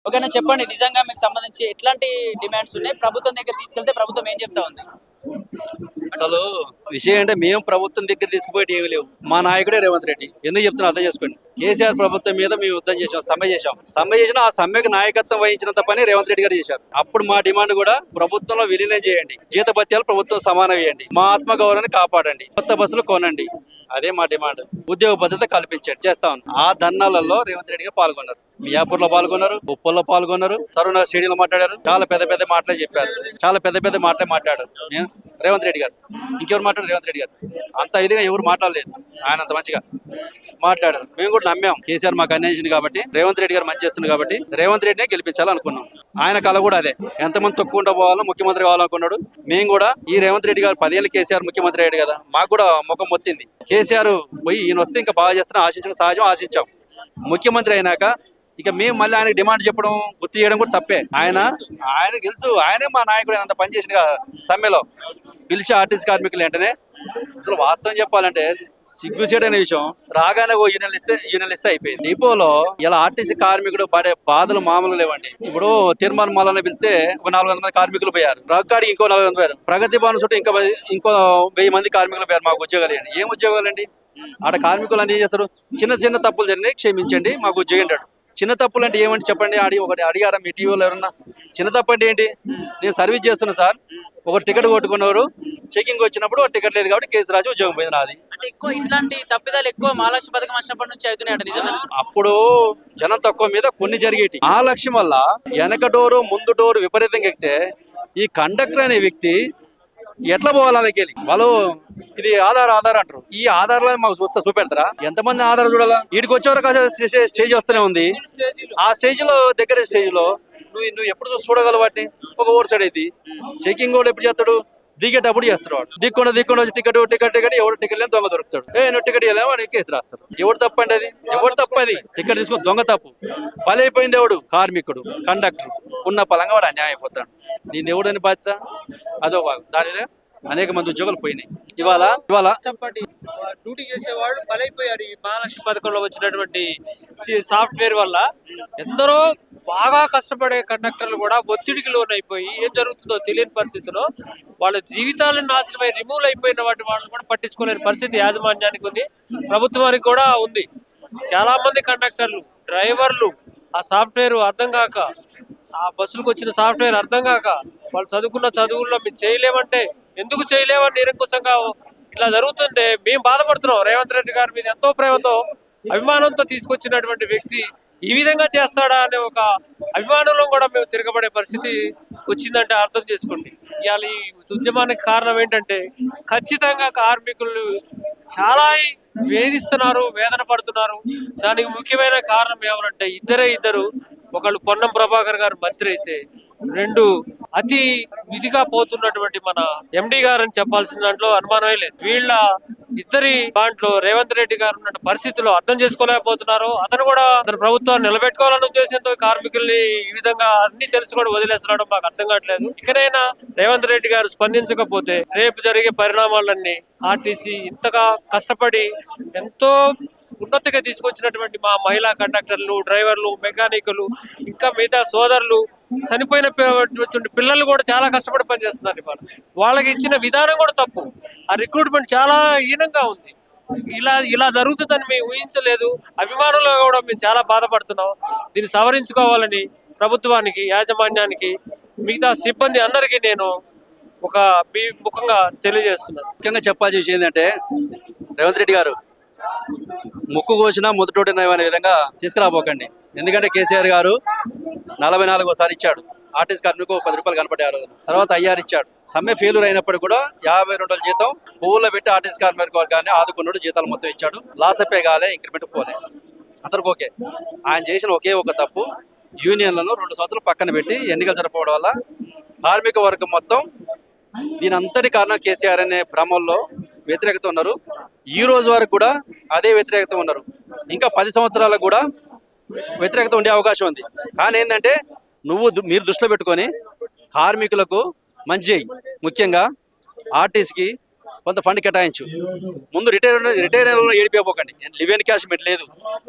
ఓకేనా, చెప్పండి నిజంగా మీకు సంబంధించి ఎట్లాంటి డిమాండ్స్ ఉన్నాయి, ప్రభుత్వం దగ్గర తీసుకెళ్తే ప్రభుత్వం ఏం చెప్తా ఉంది? అసలు విషయం అంటే మేము ప్రభుత్వం దగ్గర తీసుకుపోయి ఏమి లేవు. మా నాయకుడే రేవంత్ రెడ్డి. ఎందుకు చెప్తున్నా అర్థం చేసుకోండి. కేసీఆర్ ప్రభుత్వం మీద మేము యుద్ధం చేసాం, సమ్మె చేసిన ఆ సమ్మెకు నాయకత్వం వహించినంత పని రేవంత్ రెడ్డి గారు చేశారు. అప్పుడు మా డిమాండ్ కూడా ప్రభుత్వంలో విలీనం చేయండి, జీతభత్యాలు ప్రభుత్వం సమానం వేయండి, మా ఆత్మగౌరవాన్ని కాపాడండి, కొత్త బస్సులు కొనండి. అదే మా డిమాండ్. ఉద్యోగ భద్రత కల్పించండి, చేస్తా ఉన్నాం. ఆ ధర్నాలలో రేవంత్ రెడ్డి గారు పాల్గొన్నారు, మియాపూర్ లో పాల్గొన్నారు, ఉప్పల్లో పాల్గొన్నారు, తరుణ స్టేడియంలో మాట్లాడారు. చాలా పెద్ద పెద్ద మాటలే చెప్పారు, చాలా పెద్ద పెద్ద మాటలే మాట్లాడారు రేవంత్ రెడ్డి గారు. ఇంకెవరు మాట్లాడారు? రేవంత్ రెడ్డి గారు. అంత ఇదిగా ఎవరు మాట్లాడలేదు, ఆయన అంత మంచిగా మాట్లాడారు. మేము కూడా నమ్మాం, కేసీఆర్ మాకు అన్యాయించింది కాబట్టి, రేవంత్ రెడ్డి గారు మంచి చేస్తుంది కాబట్టి రేవంత్ రెడ్డినే గెలిపించాలనుకున్నాం. ఆయన కళ కూడా అదే, ఎంతమంది తొక్కుంటూ పోవాలో ముఖ్యమంత్రి కావాలనుకున్నాడు. మేము కూడా ఈ రేవంత్ రెడ్డి గారు 10 ఏళ్ళు కేసీఆర్ ముఖ్యమంత్రి అయ్యాడు కదా, మాకు కూడా ముఖం మొత్తింది. కేసీఆర్ పోయి ఈయన వస్తే ఇంకా బాగా చేస్తున్నా ఆశించడం సహజం, ఆశించాం. ముఖ్యమంత్రి అయినాక ఇక మేము మళ్ళీ ఆయన డిమాండ్ చెప్పడం, గుర్తు చేయడం కూడా తప్పే. ఆయన తెలుసు, ఆయనే మా నాయకుడు. అంత పనిచేసిన సమ్మెలో పిలిచి ఆర్టీసీ కార్మికులు వెంటనే, అసలు వాస్తవం చెప్పాలంటే సిగ్గుచేటైన విషయం, రాగానే ఓ యూనియన్లు ఇస్తే అయిపోయింది. డిపోలో ఇలా ఆర్టీసీ కార్మికుడు పడే బాధలు మామూలు లేవండి. ఇప్పుడు తిరుమల మల్లన్న పిలిస్తే ఒక 400 మంది కార్మికులు పోయారు, రగ్గాడికి ఇంకో 400 పోయారు, ప్రగతి భవన్ చుట్టూ ఇంకో 1000 మంది కార్మికులు పోయారు. మాకు ఉద్యోగాలు ఇవ్వండి. ఏం ఉద్యోగాలు అండి? ఆడ కార్మికులు అంతా ఏం చేస్తారు? చిన్న చిన్న తప్పులు జరిగినాయి, క్షమించండి, మాకు ఉద్యోగం అంటాడు. చిన్న తప్పులు అంటే ఏమంటే చెప్పండి? ఒకటి అడిగారా మీ టీవీలో ఎవరన్నా? చిన్న తప్పు అంటే ఏంటి? నేను సర్వీస్ చేస్తున్నా సార్, ఒక టికెట్ కొట్టుకున్నారు, చెకింగ్ వచ్చినప్పుడు టికెట్ లేదు కాబట్టి కేసు రాసి ఉద్యోగం పోయింది నాది. అంటే ఎక్కువ ఇట్లాంటి తప్పిదాలు ఎక్కువ మహాలక్ష్మి పథకం వచ్చినప్పటి నుంచి అవుతున్నాయి, నిజమేనా? అప్పుడు జనం తక్కువ మీద కొన్ని జరిగేటి. ఆ లక్ష్యం వల్ల వెనక డోరు ముందు డోరు విపరీతంగా ఎక్కితే ఈ కండక్టర్ అనే వ్యక్తి ఎట్లా పోవాలకి వెళ్ళి వాళ్ళు ఇది ఆధార్ అంటారు. ఈ ఆధార్లో మాకు చూపెడతారా? ఎంతమంది ఆధార్ చూడాలా? వీడికి వచ్చేవరకు స్టేజ్ వస్తూనే ఉంది. ఆ స్టేజ్ లో దగ్గర స్టేజ్ లో నువ్వు ఎప్పుడు చూడగలవు వాటిని? ఒక ఓవర్ సైడ్ అయితే చెకింగ్ కూడా ఎప్పుడు చేస్తాడు? దిగేటప్పుడు చేస్తాడు. వాడు దిక్కుండా వచ్చి టికెట్ ఎవడు టికెట్ లేని దొంగ దొరుకుతాడు. నువ్వు టికెట్ ఇవ్వలేము వాడికి కేసు రాస్తారు. ఎవడు తప్పండి అది? ఎవడు తప్పది? టికెట్ తీసుకుని దొంగ తప్పు. బలైపోయింది ఎవడు? కార్మికుడు, కండక్టర్. ఉన్న పలంగా వాడు అన్యాయం అయిపోతాడు. దీన్ని ఎవడని బాధ్యత? అదో దాని అనేక మంది ఉద్యోగాలు పోయినాయి. ఇవాళ డ్యూటీ చేసేవాళ్ళు బలైపోయారు. ఈ మహాలక్ష్మి పథకంలో వచ్చినటువంటి సాఫ్ట్వేర్ వల్ల ఎందరో బాగా కష్టపడే కండక్టర్లు కూడా ఒత్తిడికి లోనైపోయి ఏం జరుగుతుందో తెలియని పరిస్థితిలో వాళ్ళ జీవితాలను నాశనమై రిమూవ్ అయిపోయిన వాళ్ళని కూడా పట్టించుకోలేని పరిస్థితి యాజమాన్యానికి ఉంది, ప్రభుత్వానికి కూడా ఉంది. చాలా మంది కండక్టర్లు, డ్రైవర్లు ఆ సాఫ్ట్వేర్ అర్థం కాక, ఆ బస్సులకు వచ్చిన సాఫ్ట్వేర్ అర్థం కాక, వాళ్ళు చదువుకున్న చదువుల్లో మేము చేయలేమంటే ఎందుకు చేయలేమని నిరంకుశంగా ఇట్లా జరుగుతుంటే మేము బాధపడుతున్నాం. రేవంత్ రెడ్డి గారి మీద ఎంతో ప్రేమతో, అభిమానంతో తీసుకొచ్చినటువంటి వ్యక్తి ఈ విధంగా చేస్తాడా అనే ఒక అభిమానంలో కూడా మేము తిరగబడే పరిస్థితి వచ్చిందంటే అర్థం చేసుకోండి. ఇవాళ ఈ ఉద్యమానికి కారణం ఏంటంటే ఖచ్చితంగా కార్మికులు చాలా వేధిస్తున్నారు, వేదన పడుతున్నారు. దానికి ముఖ్యమైన కారణం ఎవరంటే ఇద్దరు. ఒకళ్ళు పొన్నం ప్రభాకర్ గారు మంత్రి అయితే, 2 అతి విధిగా పోతున్నటువంటి మన ఎండి గారు అని చెప్పాల్సిన దాంట్లో అనుమానమే లేదు. వీళ్ళ ఇద్దరి దాంట్లో రేవంత్ రెడ్డి గారు ఉన్న పరిస్థితుల్లో అర్థం చేసుకోలేకపోతున్నారు. అతను కూడా అతని ప్రభుత్వాన్ని నిలబెట్టుకోవాలన్న ఉద్దేశంతో కార్మికుల్ని ఈ విధంగా అన్ని తెలుసు కూడా వదిలేస్తున్నాడు. మాకు అర్థం కావట్లేదు. ఇకనైనా రేవంత్ రెడ్డి గారు స్పందించకపోతే రేపు జరిగే పరిణామాలన్నీ, ఆర్టీసీ ఇంతగా కష్టపడి ఎంతో ఉన్నతిగా తీసుకొచ్చినటువంటి మా మహిళా కండక్టర్లు, డ్రైవర్లు, మెకానికులు, ఇంకా మిగతా సోదరులు, చనిపోయిన పిల్లలు కూడా చాలా కష్టపడి పనిచేస్తున్నారు. వాళ్ళకి ఇచ్చిన విధానం కూడా తప్పు. ఆ రిక్రూట్మెంట్ చాలా హీనంగా ఉంది. ఇలా జరుగుతుందని మేము ఊహించలేదు. అభిమానులు కూడా మేము చాలా బాధపడుతున్నాం. దీన్ని సవరించుకోవాలని ప్రభుత్వానికి, యాజమాన్యానికి, మిగతా సిబ్బంది అందరికీ నేను మీ ముఖంగా తెలియజేస్తున్నాను. ముఖ్యంగా చెప్పాల్సిన విషయం ఏంటంటే, రేవంత్ రెడ్డి గారు ముక్కు కోసినా మొదటోటి అనే విధంగా తీసుకురాబోకండి. ఎందుకంటే కేసీఆర్ గారు 44 ఇచ్చాడు. ఆర్టీసీ కార్మికు 10 రూపాయలు కనపడ్డాయి ఆ రోజున. తర్వాత 5 ఇచ్చాడు. సమ్మె ఫెయిల్యూర్ అయినప్పుడు కూడా 52 జీతం పువ్వులో పెట్టి ఆర్టీసీ కార్మిక వర్గాన్ని ఆదుకున్నాడు. జీతాలు మొత్తం ఇచ్చాడు. లాస్ అయిపోయి కాలే, ఇంక్రిమెంట్ పోలే. అందరికి ఓకే. ఆయన చేసిన ఒకే ఒక తప్పు, యూనియన్లను 2 సంవత్సరాలు పక్కన పెట్టి ఎన్నికలు జరపడం వల్ల కార్మిక వర్గం మొత్తం దీని అంతటి కారణం కేసీఆర్ అనే భ్రమంలో వ్యతిరేకత ఉన్నారు. ఈ రోజు వరకు కూడా అదే వ్యతిరేకత ఉన్నారు. ఇంకా 10 సంవత్సరాలకు కూడా వ్యతిరేకత ఉండే అవకాశం ఉంది. కానీ ఏంటంటే మీరు దృష్టిలో పెట్టుకొని కార్మికులకు మంచి చేయి. ముఖ్యంగా ఆర్టీసీకి కొంత ఫండ్ కేటాయించు. ముందు రిటైర్ ఏడిపోకండి. లివ్ ఇన్ క్యాష్ లేదు.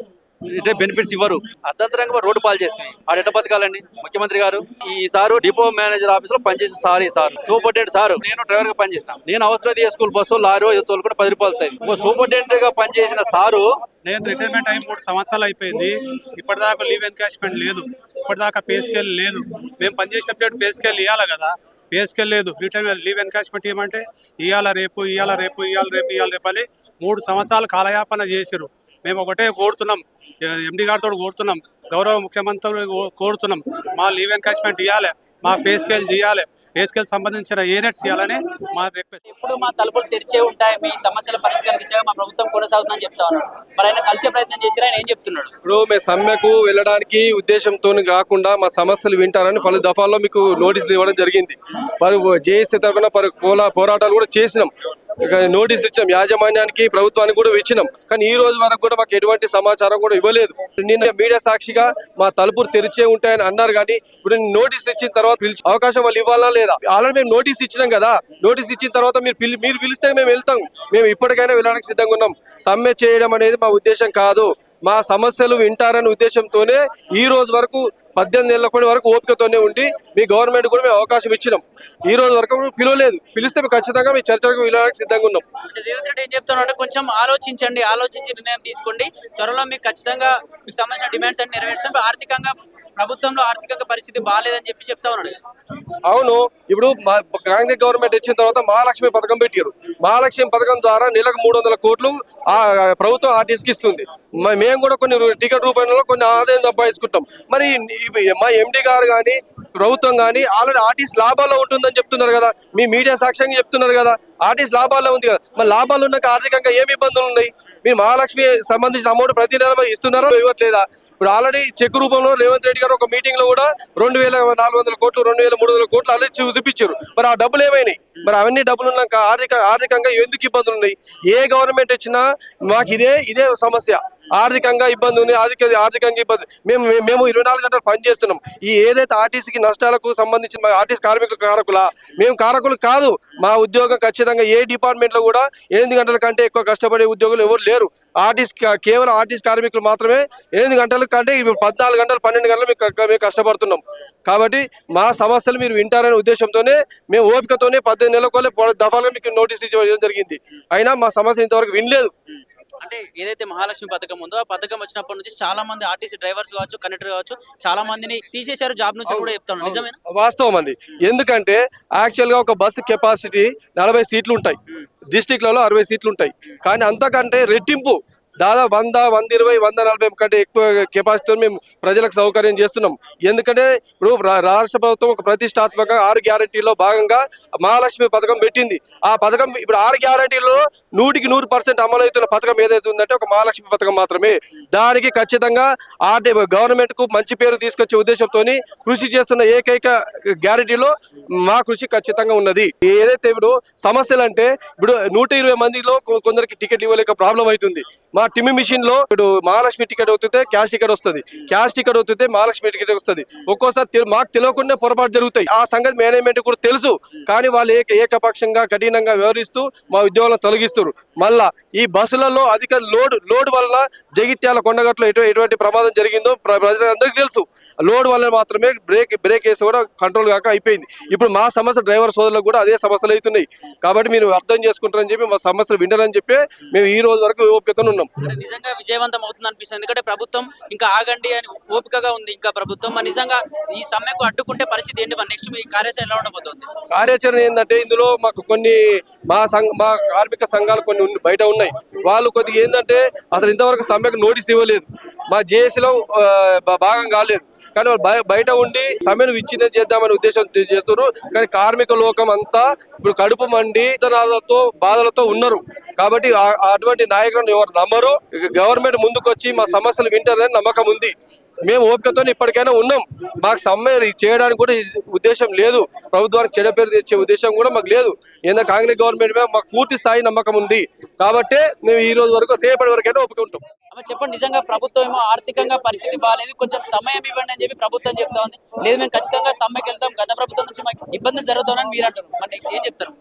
అంటే బెనిఫిట్స్ ఇవ్వరు. అర్ధంతరంగా రోడ్డు పాలు చేస్తుంది. ఆడెట బతకాలండి ముఖ్యమంత్రి గారు? ఈసారి డిపో మేనేజర్ ఆఫీస్ లో పనిచేసే సార్, ఈ సార్ సూపరింటెండెంట్ సార్. నేను డ్రైవర్ గా పనిచేసిన, నేను అవసరం స్కూల్ బస్సు లారీ తోలుకుంటే 10 రూపాయలు అవుతాయి. ఓ సూపరింటెండెంట్ గా పనిచేసిన సారు నేను రిటైర్మెంట్ అయి 3 సంవత్సరాలు అయిపోయింది. ఇప్పటిదాకా లీవ్ ఎన్కాష్మెంట్ లేదు, ఇప్పటిదాకా పే స్కేల్ లేదు. మేము పనిచేసేటప్పుడు పే స్కేల్ ఇవ్వాలి కదా, పే స్కేల్ లేదు. రిటైర్మెంట్ లీవ్ ఎన్కాష్మెంట్ ఇవ్వమంటే ఇవాళ రేపు అని 3 సంవత్సరాలు కాలయాపన చేసిరు. మేము ఒకటే కోరుతున్నాం, ఎండి గారితో కోరుతున్నాం, గౌరవ ముఖ్యమంత్రి కోరుతున్నాం, మా లీవ్ ఎన్కాష్మెంట్ ఇవ్వాలి, మా పే స్కేల్ చేయాలి, పే స్కేల్ సంబంధించిన ఏనెట్స్ ఇవ్వాలని మా రిక్వెస్ట్. ఇప్పుడు మా తలుపులు తెరిచే ఉంటాయి, మీ సమస్యల పరిష్కార దిశగా మా ప్రభుత్వం కొనసాగుతుందని చెప్తా ఉన్నాడు. మరి ఆయన కలిసే ప్రయత్నం చేసిరా, ఆయన ఏం చెప్తున్నాడు? ఇప్పుడు మేము సమ్మెకు వెళ్ళడానికి ఉద్దేశంతో కాకుండా మా సమస్యలు వింటారని పలు దఫాల్లో మీకు నోటీసులు ఇవ్వడం జరిగింది. జేఏసీ తరఫున పోరాటాలు కూడా చేసినాం, నోటీసులు ఇచ్చాం, యాజమాన్యానికి ప్రభుత్వానికి కూడా ఇచ్చినాం. కానీ ఈ రోజు వరకు కూడా మాకు ఎటువంటి సమాచారం కూడా ఇవ్వలేదు. నిన్న మీడియా సాక్షిగా మా తలుపులు తెరిచే ఉంటాయని అన్నారు, కానీ ఇప్పుడు నోటీసులు ఇచ్చిన తర్వాత పిలిచి అవకాశం వాళ్ళు ఇవ్వాలా లేదా? ఆల్రెడీ మేము నోటీస్ ఇచ్చినాం కదా, నోటీస్ ఇచ్చిన తర్వాత మీరు పిలిస్తే మేము వెళ్తాం. మేము ఇప్పటికైనా వెళ్ళడానికి సిద్ధంగా ఉన్నాం. సమ్మె చేయడం అనేది మా ఉద్దేశం కాదు. మా సమస్యలు వింటారనే ఉద్దేశంతోనే ఈ రోజు వరకు 18 నెలల వరకు ఓపికతోనే ఉండి మీ గవర్నమెంట్ కూడా మేము అవకాశం ఇచ్చినాం. ఈ రోజు వరకు పిలవలేదు, పిలిస్తే మేము ఖచ్చితంగా మీ చర్చలకు వెళ్ళడానికి సిద్ధంగా ఉన్నాం. రేవంత్ రెడ్డి ఏం చెప్తున్నాడు? కొంచెం ఆలోచించండి, ఆలోచించి నిర్ణయం తీసుకోండి, త్వరలో మీకు ఖచ్చితంగా మీకు సంబంధించిన డిమాండ్స్ అన్ని నెరవేర్చాం. ఆర్థికంగా ప్రభుత్వంలో ఆర్థికంగా పరిస్థితి బాగాలేదని చెప్తా ఉన్నాడు. అవును, ఇప్పుడు కాంగ్రెస్ గవర్నమెంట్ వచ్చిన తర్వాత మహాలక్ష్మి పథకం పెట్టారు. మహాలక్ష్మి పథకం ద్వారా నెలకు 300 కోట్లు ప్రభుత్వం ఆర్టీసీకి ఇస్తుంది. మేము కూడా కొన్ని టికెట్ రూపంలో కొన్ని ఆదాయం సంపాదించుకుంటాం. మరి మా ఎండి గారు కానీ ప్రభుత్వం కానీ ఆల్రెడీ ఆర్టీసీ లాభాల్లో ఉంటుందని చెప్తున్నారు కదా, మీ మీడియా సాక్ష్యంగా చెప్తున్నారు కదా, ఆర్టీసీ లాభాల్లో ఉంది కదా. మరి లాభాలు ఉన్నాక ఆర్థికంగా ఏమి ఇబ్బందులు ఉన్నాయి? మీరు మహాలక్ష్మి సంబంధించిన అమౌంట్ ప్రతి నెల ఇస్తున్నారా, ఇవ్వట్లేదా? ఇప్పుడు ఆల్రెడీ చెక్ రూపంలో రేవంత్ రెడ్డి గారు ఒక మీటింగ్ లో కూడా 2400 కోట్లు 2300 కోట్లు ఆల్రెడీ చూపించారు. మరి ఆ డబ్బులు ఏమైనాయి? మరి అవన్నీ డబ్బులు ఉన్నాక ఆర్థికంగా ఎందుకు ఇబ్బందులు ఉన్నాయి? ఏ గవర్నమెంట్ వచ్చినా మాకు ఇదే సమస్య. ఆర్థికంగా ఇబ్బంది ఉంది, ఆర్థికంగా ఇబ్బంది. మేము 24 గంటలు పని చేస్తున్నాం. ఈ ఏదైతే ఆర్టీసీకి నష్టాలకు సంబంధించిన ఆర్టీసీ కార్మికులు కారకులా? మేము కారకులు కాదు. మా ఉద్యోగం ఖచ్చితంగా ఏ డిపార్ట్మెంట్ లో కూడా 8 గంటల కంటే ఎక్కువ కష్టపడే ఉద్యోగులు ఎవరు లేరు. కేవలం ఆర్టీసీ కార్మికులు మాత్రమే 8 గంటల కంటే 14 గంటలు 12 గంటలు మేము కష్టపడుతున్నాం. కాబట్టి మా సమస్యలు మీరు వింటారనే ఉద్దేశంతోనే మేము ఓపికతోనే 18 నెలల దఫాలుగా మీకు నోటీస్ ఇవ్వడం జరిగింది. అయినా మా సమస్య ఇంతవరకు వినలేదు. అంటే ఏదైతే మహాలక్ష్మి పథకం ఉందో, ఆ పథకం వచ్చినప్పటి నుంచి చాలా మంది ఆర్టీసీ డ్రైవర్స్ కావచ్చు, కండక్టర్ కావచ్చు, చాలా మందిని తీసేశారు జాబ్ నుంచి కూడా చెప్తాను. నిజమేనా? వాస్తవం అండి. ఎందుకంటే యాక్చువల్ గా ఒక బస్సు కెపాసిటీ 40 సీట్లు ఉంటాయి, డిస్టిక్లలో 60 సీట్లు ఉంటాయి. కానీ అంతకంటే రెట్టింపు దాదాపు 100, 120, 140 కంటే ఎక్కువ కెపాసిటీతో మేము ప్రజలకు సౌకర్యం చేస్తున్నాం. ఎందుకంటే ఇప్పుడు రాష్ట్ర ప్రభుత్వం ఒక ప్రతిష్టాత్మక 6 గ్యారంటీలో భాగంగా మహాలక్ష్మి పథకం పెట్టింది. ఆ పథకం ఇప్పుడు 6 గ్యారంటీలో 100% అమలు అవుతున్న పథకం ఏదైతే ఉందంటే ఒక మహాలక్ష్మి పథకం మాత్రమే. దానికి ఖచ్చితంగా గవర్నమెంట్ కు మంచి పేరు తీసుకొచ్చే ఉద్దేశంతో కృషి చేస్తున్న ఏకైక గ్యారంటీలో మా కృషి ఖచ్చితంగా ఉన్నది. ఏదైతే ఇప్పుడు సమస్యలు అంటే ఇప్పుడు 120 మందిలో కొందరికి టికెట్ ఇవ్వలేక ప్రాబ్లం అవుతుంది. మా టిమి మిషన్ లో ఇప్పుడు మహాలక్ష్మి టికెట్ అవుతుంటే క్యాష్ టికెట్ వస్తుంది, క్యాష్ టికెట్ అవుతుంటే మహాలక్ష్మి టికెట్ వస్తుంది. ఒక్కోసారి మాకు తెలియకుండా పొరపాటు జరుగుతాయి. ఆ సంగతి మేనేజ్మెంట్ కూడా తెలుసు, కానీ వాళ్ళు ఏకపక్షంగా కఠినంగా వ్యవహరిస్తూ మా ఉద్యోగాలను తొలగిస్తారు. మళ్ళా ఈ బస్సులలో అధిక లోడ్ వల్ల జగిత్యాల కొండగట్లో ఎటువంటి ప్రమాదం జరిగిందో ప్రజలందరికీ తెలుసు. లోడ్ వల్ల మాత్రమే బ్రేక్ వేసి కూడా కంట్రోల్ కాక అయిపోయింది. ఇప్పుడు మా సమస్య డ్రైవర్ సోదరులకు కూడా అదే సమస్యలు అవుతున్నాయి. కాబట్టి మీరు అర్థం చేసుకుంటారని చెప్పి మా సమస్యలు వింటారని చెప్పి మేము ఈ రోజు వరకు ఓపికతో ఉన్నాం. నిజంగా విజయవంతం అవుతుంది అనిపిస్తుంది. ఎందుకంటే ప్రభుత్వం ఇంకా ఆగండి అని ఓపికగా ఉంది. ఇంకా ప్రభుత్వం నిజంగా ఈ సమ్మెకు అడ్డుకుంటే పరిస్థితి ఏంటి? నెక్స్ట్ మీ కార్యాచరణ ఎలా ఉండబోతుంది? కార్యాచరణ ఏంటంటే ఇందులో మాకు కొన్ని మా కార్మిక సంఘాలు కొన్ని బయట ఉన్నాయి. వాళ్ళు కొద్దిగా ఏంటంటే అసలు ఇంతవరకు సమ్మెకు నోటీస్ ఇవ్వలేదు, మా జేఏసీలో భాగం కాలేదు. కానీ వాళ్ళు బయట ఉండి సమ్మెను విచ్ఛిన్నం చేద్దామనే ఉద్దేశం చేస్తున్నారు. కానీ కార్మిక లోకం అంతా ఇప్పుడు కడుపు మండి బాధలతో ఉన్నారు. కాబట్టి అటువంటి నాయకులను ఎవరు నమ్మరు. గవర్నమెంట్ ముందుకొచ్చి మా సమస్యలు వింటారని నమ్మకం ఉంది. మేము ఓపికతో ఇప్పటికైనా ఉన్నాం. మాకు సమ్మె చేయడానికి కూడా ఉద్దేశం లేదు, ప్రభుత్వానికి చెడ్డ పేరు తెచ్చే ఉద్దేశం కూడా మాకు లేదు. ఏదైనా కాంగ్రెస్ గవర్నమెంట్ మీద మాకు పూర్తి స్థాయి నమ్మకం ఉంది. కాబట్టి మేము ఈ రోజు వరకు రేపటి వరకైనా ఓపిక ఉంటాం. అమ్మ చెప్పండి, నిజంగా ప్రభుత్వం ఏమో ఆర్థికంగా పరిస్థితి బాగాలేదు, కొంచెం సమయం ఇవ్వండి అని చెప్పి ప్రభుత్వం చెప్తా ఉంది. లేదు మేము ఖచ్చితంగా సమ్మెకి వెళ్తాం, గత ప్రభుత్వం నుంచి మాకు ఇబ్బందులు జరుగుతాయని మీరు అంటారు. మరి నెక్స్ట్ ఏం చెప్తారు?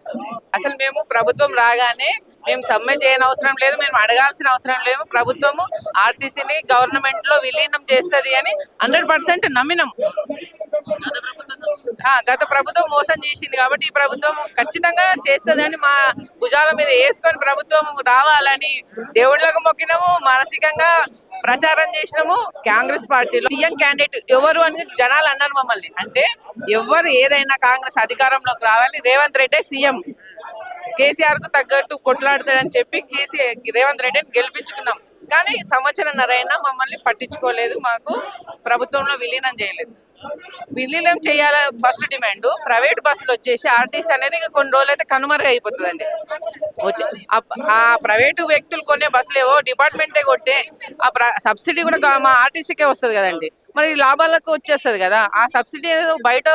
అసలు మేము ప్రభుత్వం రాగానే మేము సమ్మె చేయని అవసరం లేదు, మేము అడగాల్సిన అవసరం లేదు. ప్రభుత్వము ఆర్టీసీని గవర్నమెంట్ లో విలీనం చేస్తుంది అని 100% నమ్మినాం. గత ప్రభుత్వం మోసం చేసింది కాబట్టి ఈ ప్రభుత్వం ఖచ్చితంగా చేస్తుందని మా భుజాల మీద వేసుకొని ప్రభుత్వం రావాలని దేవుళ్ళకు మొక్కినాము, మానసికంగా ప్రచారం చేసినాము. కాంగ్రెస్ పార్టీలో సీఎం క్యాండిడేట్ ఎవరు అని జనాలు అన్నారు మమ్మల్ని. అంటే ఎవరు ఏదైనా కాంగ్రెస్ అధికారంలోకి రావాలి, రేవంత్ రెడ్డి సీఎం, కేసీఆర్ కు తగ్గట్టు కొట్లాడతాడని చెప్పి రేవంత్ రెడ్డిని గెలిపించుకున్నాం. కానీ సంవత్సరంన్నరైనా మమ్మల్ని పట్టించుకోలేదు, మాకు ప్రభుత్వంలో విలీనం చేయలేదు. విలీనం చేయాల ఫస్ట్ డిమాండ్. ప్రైవేట్ బస్సులు వచ్చేసి ఆర్టీసీ అనేది ఇక కొన్ని రోజులు అయితే కనుమరుగు అయిపోతుందండి. ఆ ప్రైవేటు వ్యక్తులు కొనే బస్సులు ఏవో డిపార్ట్మెంటే కొట్టే సబ్సిడీ కూడా మా ఆర్టీసీకే వస్తుంది కదండి, మరి లాభాలకు వచ్చేస్తుంది కదా. ఆ సబ్సిడీ ఏదో బయట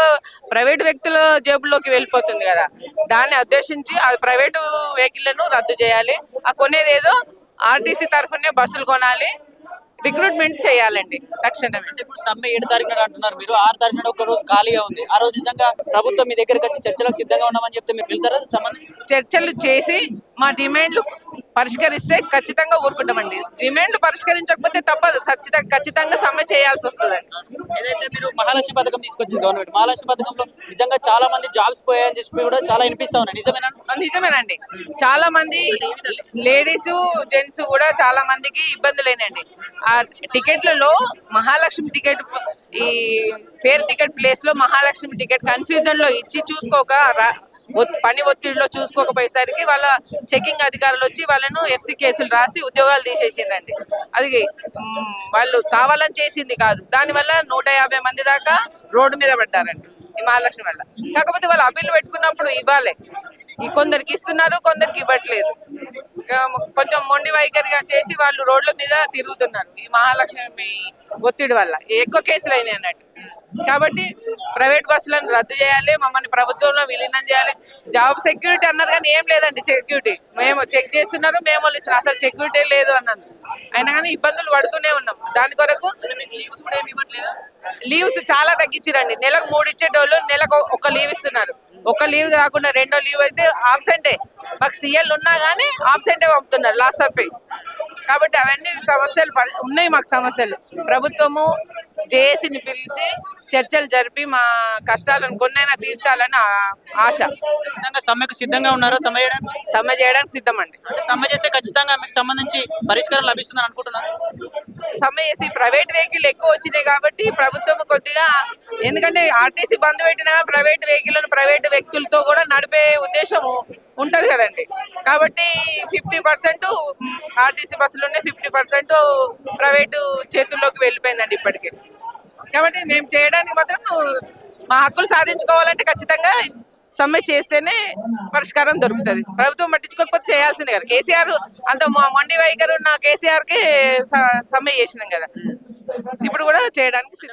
ప్రైవేటు వ్యక్తుల జేబుల్లోకి వెళ్ళిపోతుంది కదా. దాన్ని ఉద్దేశించి ఆ ప్రైవేటు వెహికల్లను రద్దు చేయాలి, ఆ కొనేది ఏదో ఆర్టీసీ తరఫునే బస్సులు కొనాలి, రిక్రూట్మెంట్ చేయాలండి తక్షణమే. ఇప్పుడు సమ్మె 7 తారీఖున అంటున్నారు మీరు, 6 తారీఖున ఒక రోజు ఖాళీగా ఉంది. ఆ రోజు నిజంగా ప్రభుత్వం మీ దగ్గరకు వచ్చి చర్చలకు సిద్ధంగా ఉన్నామని చెప్తే మీరు వెళ్తారా? సంబంధించి చర్చలు చేసి మా డిమాండ్లు పరిష్కరిస్తే ఖచ్చితంగా ఊరుకుంటామండి. డిమాండ్లు పరిష్కరించకపోతే తప్పదు, ఖచ్చితంగా సమ్మె చేయాల్సి వస్తుందండి. ఏదైతే మీరు మహాలక్ష్మి పథకం తీసుకొచ్చింది గవర్నమెంట్, మహాలక్ష్మి పథకంలో నిజంగా చాలా మంది జాబ్స్ పోయాయని చెప్పి కూడా చాలా వినిపిస్తా ఉన్నాయి, నిజమేనా? నిజమేనండి. చాలా మంది లేడీస్ జెంట్స్ కూడా చాలా మందికి ఇబ్బందులేనండి. ఆ టికెట్లలో మహాలక్ష్మి టికెట్, ఈ ఫేర్ టికెట్ ప్లేస్ లో మహాలక్ష్మి టికెట్ కన్ఫ్యూజన్ లో ఇచ్చి చూసుకోక పని ఒత్తిడిలో చూసుకోకపోయేసరికి వాళ్ళ చెకింగ్ అధికారులు వచ్చి వాళ్ళను ఎఫ్సి కేసులు రాసి ఉద్యోగాలు తీసేసిండ్రండి. అది వాళ్ళు కావాలని చేసింది కాదు. దానివల్ల 150 మంది దాకా రోడ్డు మీద పడ్డారండి ఈ మహాలక్ష్మి వల్ల. కాకపోతే వాళ్ళు అప్పీలు పెట్టుకున్నప్పుడు ఇవ్వాలి, కొందరికి ఇస్తున్నారు, కొందరికి ఇవ్వట్లేదు. కొంచెం మొండి వైఖరిగా చేసి వాళ్ళు రోడ్ల మీద తిరుగుతున్నారు ఈ మహాలక్ష్మి ఒత్తిడి వల్ల. ఎక్కువ కేసులు అయినాయి అన్నట్టు. కాబట్టి ప్రైవేట్ బస్సులను రద్దు చేయాలి, మమ్మల్ని ప్రభుత్వంలో విలీనం చేయాలి. జాబ్ సెక్యూరిటీ అన్నారు కానీ ఏం లేదండి సెక్యూరిటీ. మేము చెక్ చేస్తున్నారు, మేము అసలు సెక్యూరిటీ లేదు అన్నాను. అయినా కానీ ఇబ్బందులు పడుతూనే ఉన్నాం. దాని కొరకు లీవ్స్ చాలా తగ్గించారండి. నెలకు 3 ఇచ్చేటోళ్ళు నెలకు ఒక లీవ్ ఇస్తున్నారు. ఒక లీవ్ కాకుండా 2వ లీవ్ అయితే ఆబ్సెంటే. మాకు సీఎల్ ఉన్నా కానీ ఆబ్సెంటే పంపుతున్నారు లాస్ ఆఫ్ పే. కాబట్టి అవన్నీ సమస్యలు ఉన్నాయి మాకు. సమస్యలు ప్రభుత్వము జేఏసీని పిలిచి చర్చలు జరిపి మా కష్టాలను కొన్నైనా తీర్చాలని ఆశ. ఖచ్చితంగా సమ్మెకు సిద్ధంగా ఉన్నారా? సమ్మె చేయడానికి సిద్ధమండి. సమ్మె చేస్తే ఖచ్చితంగా మీకు సంబంధించి పరిష్కారం లభిస్తుందని అనుకుంటున్నారు? సమ్మె చేసి ప్రైవేట్ వెహికల్ ఎక్కువ వచ్చినాయి కాబట్టి ప్రభుత్వం కొద్దిగా, ఎందుకంటే ఆర్టీసీ బంద్ పెట్టినా ప్రైవేట్ వెహికల్ ప్రైవేట్ వ్యక్తులతో కూడా నడిపే ఉద్దేశం ఉంటది కదండి. కాబట్టి 50% ఆర్టీసీ బస్సులు ఉన్నాయి, 50% ప్రైవేటు చేతుల్లోకి వెళ్ళిపోయిందండి ఇప్పటికే. కాబట్టి మేము చేయడానికి మాత్రం మా హక్కులు సాధించుకోవాలంటే ఖచ్చితంగా సమ్మె చేస్తేనే పరిష్కారం దొరుకుతుంది. ప్రభుత్వం పట్టించుకోకపోతే చేయాల్సిందే కదా. కేసీఆర్ అంత మొండి వైఖరి ఉన్న కేసీఆర్కి సమ్మె చేసినాం కదా, ఇప్పుడు కూడా చేయడానికి సిద్ధం.